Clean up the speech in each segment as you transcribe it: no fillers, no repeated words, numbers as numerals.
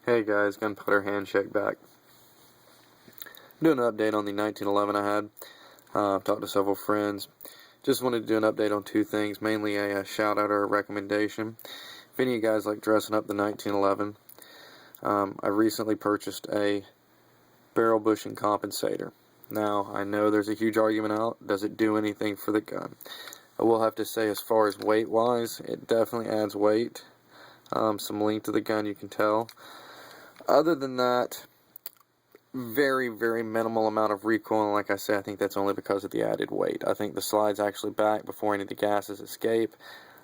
Hey guys, Gunpowder Handshake back. Doing an update on the 1911 I had. I've talked to several friends. Just wanted to do an update on two things, mainly a shout out or a recommendation. If any of you guys like dressing up the 1911, I recently purchased a barrel bushing compensator. Now, I know there's a huge argument out, does it do anything for the gun? I will have to say, as far as weight wise, it definitely adds weight. Some length to the gun, you can tell. Other than that, very, very minimal amount of recoil, and like I said, I think that's only because of the added weight. I think the slide's actually back before any of the gases escape.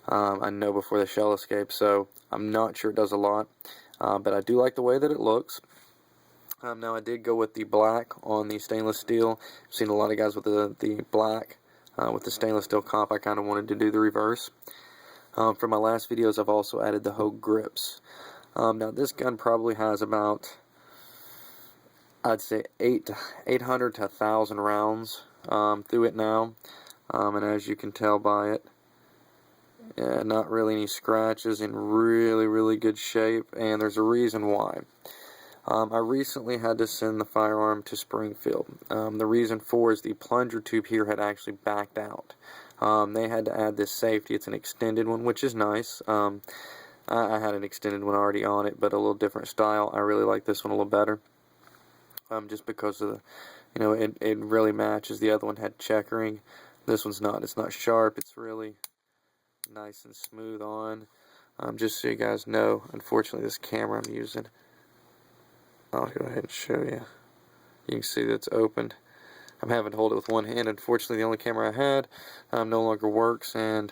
I know before the shell escapes, so I'm not sure it does a lot, but I do like the way that it looks. Now I did go with the black on the stainless steel. I've seen a lot of guys with the black with the stainless steel comp. I kind of wanted to do the reverse. For my last videos, I've also added the Hogue grips. Now this gun probably has about, I'd say 800 to 1,000 rounds through it now, and as you can tell by it, yeah, not really any scratches, in really, really good shape, and there's a reason why. I recently had to send the firearm to Springfield. The reason for is the plunger tube here had actually backed out. They had to add this safety. It's an extended one, which is nice. I had an extended one already on it, but a little different style. I really like this one a little better. Just because of the, it really matches. The other one had checkering. This one's not. It's not sharp. It's really nice and smooth on. Just so you guys know, unfortunately, this camera I'm using, I'll go ahead and show you. You can see that it's opened. I'm having to hold it with one hand. Unfortunately, the only camera I had no longer works, and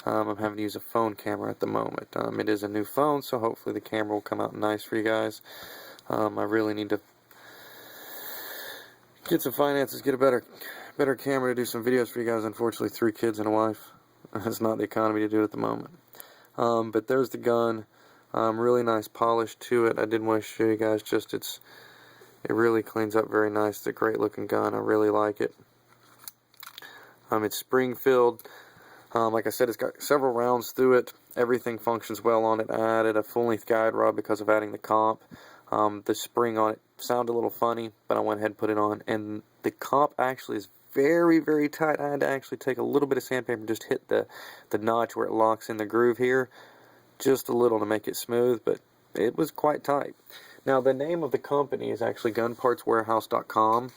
I'm having to use a phone camera at the moment. It is a new phone, so hopefully the camera will come out nice for you guys. I really need to get some finances, get a better camera to do some videos for you guys. Unfortunately, 3 kids and a wife. It's not the economy to do it at the moment. But there's the gun. Really nice polish to it. I did want to show you guys just it really cleans up very nice. It's a great looking gun. I really like it. It's Springfield. Like I said, it's got several rounds through it. Everything functions well on it. I added a full-length guide rod because of adding the comp. The spring on it sounded a little funny, but I went ahead and put it on. And the comp actually is very, very tight. I had to actually take a little bit of sandpaper and just hit the notch where it locks in the groove here. Just a little to make it smooth, but it was quite tight. Now, the name of the company is actually gunpartswarehouse.com.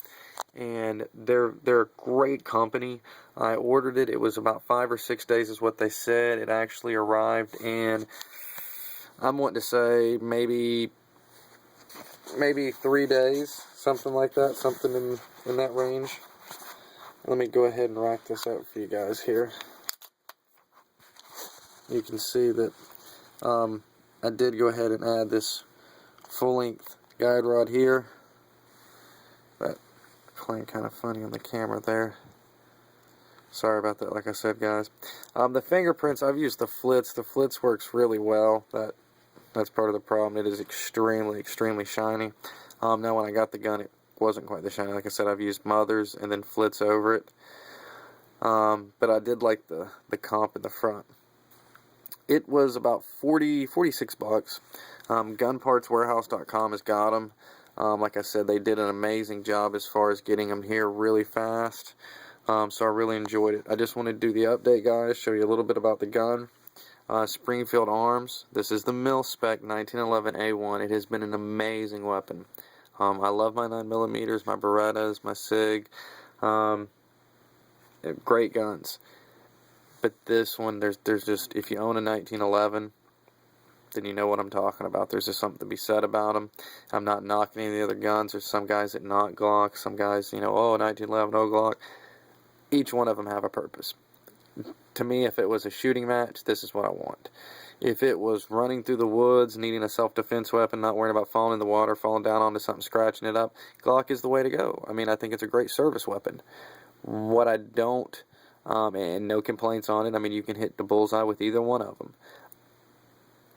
And they're a great company. I ordered it. It was about 5 or 6 days is what they said. It actually arrived, and I'm wanting to say maybe 3 days, something like that, something in that range. Let me go ahead and rack this out for you guys here. You can see that I did go ahead and add this full-length guide rod here. That playing kind of funny on the camera there. Sorry about that, like I said, guys. The fingerprints, I've used the Flitz. The Flitz works really well. That's part of the problem. It is extremely, extremely shiny. Now, when I got the gun, it wasn't quite the shiny. Like I said, I've used Mothers and then Flitz over it. But I did like the comp in the front. It was about 46 bucks. Gunpartswarehouse.com has got them. Like I said, they did an amazing job as far as getting them here really fast. So I really enjoyed it. I just wanted to do the update, guys, show you a little bit about the gun. Springfield Arms. This is the mil-spec 1911 A1. It has been an amazing weapon. I love my 9mm, my Berettas, my SIG. Great guns. But this one, there's just, if you own a 1911, then you know what I'm talking about. There's just something to be said about them. I'm not knocking any of the other guns. There's some guys that knock Glock. Some guys, oh, 1911, oh, Glock. Each one of them have a purpose. To me, if it was a shooting match, this is what I want. If it was running through the woods, needing a self-defense weapon, not worrying about falling in the water, falling down onto something, scratching it up, Glock is the way to go. I mean, I think it's a great service weapon. What I don't, and no complaints on it, I mean, you can hit the bullseye with either one of them.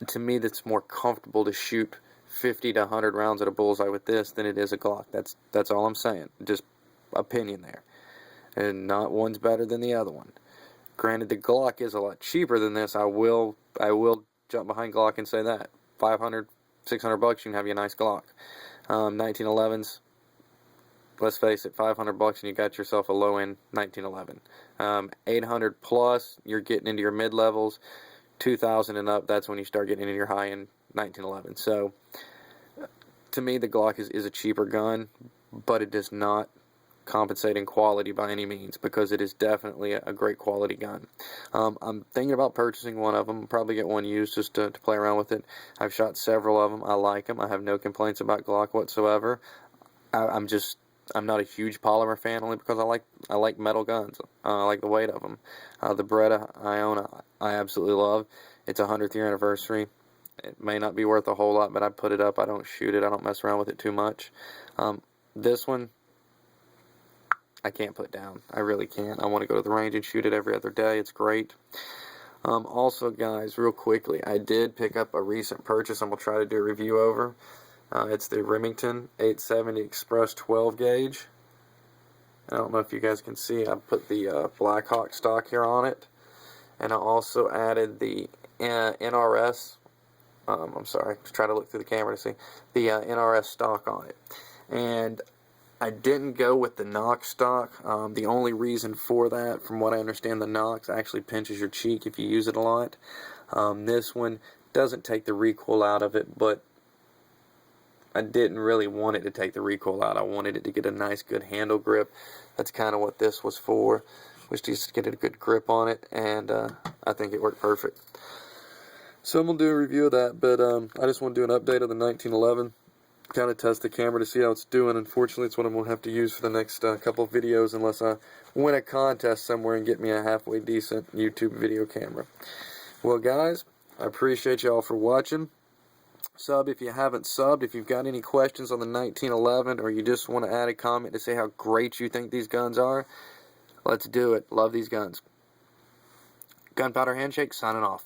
To me, that's more comfortable to shoot 50 to 100 rounds at a bullseye with this than it is a Glock. That's all I'm saying. Just opinion there. And not one's better than the other one. Granted, the Glock is a lot cheaper than this. I will jump behind Glock and say that. $500, $600 you can have you a nice Glock. 1911s, let's face it, $500 and you got yourself a low-end 1911. 800 plus, you're getting into your mid-levels. 2000 and up, that's when you start getting into your high-end 1911. So, to me, the Glock is a cheaper gun, but it does not compensate in quality by any means, because it is definitely a great quality gun. I'm thinking about purchasing one of them. I'll probably get one used just to play around with it. I've shot several of them. I like them. I have no complaints about Glock whatsoever. I'm not a huge polymer fan, only because I like metal guns. I like the weight of them. The Beretta Iona I absolutely love. It's a 100th year anniversary. It may not be worth a whole lot, but I put it up. I don't shoot it. I don't mess around with it too much. This one, I can't put down. I really can't. I want to go to the range and shoot it every other day. It's great. Also, guys, real quickly, I did pick up a recent purchase I'm going to try to do a review over. It's the Remington 870 Express 12 gauge. I don't know if you guys can see. I put the Blackhawk stock here on it. And I also added the NRS. I'm sorry, just trying to look through the camera to see the NRS stock on it. And I didn't go with the Nox stock. The only reason for that, from what I understand, the Nox actually pinches your cheek if you use it a lot. This one doesn't take the recoil out of it, but I didn't really want it to take the recoil out. I wanted it to get a nice, good handle grip. That's kind of what this was for, was just to get a good grip on it, and I think it worked perfect. So I'm going to do a review of that, but I just want to do an update of the 1911. Kind of test the camera to see how it's doing. Unfortunately, it's what I'm going to have to use for the next couple of videos, unless I win a contest somewhere and get me a halfway decent YouTube video camera. Well, guys, I appreciate y'all for watching. Sub if you haven't subbed. If you've got any questions on the 1911, or you just want to add a comment to say how great you think these guns are, let's do it. Love these guns. Gunpowder Handshake signing off.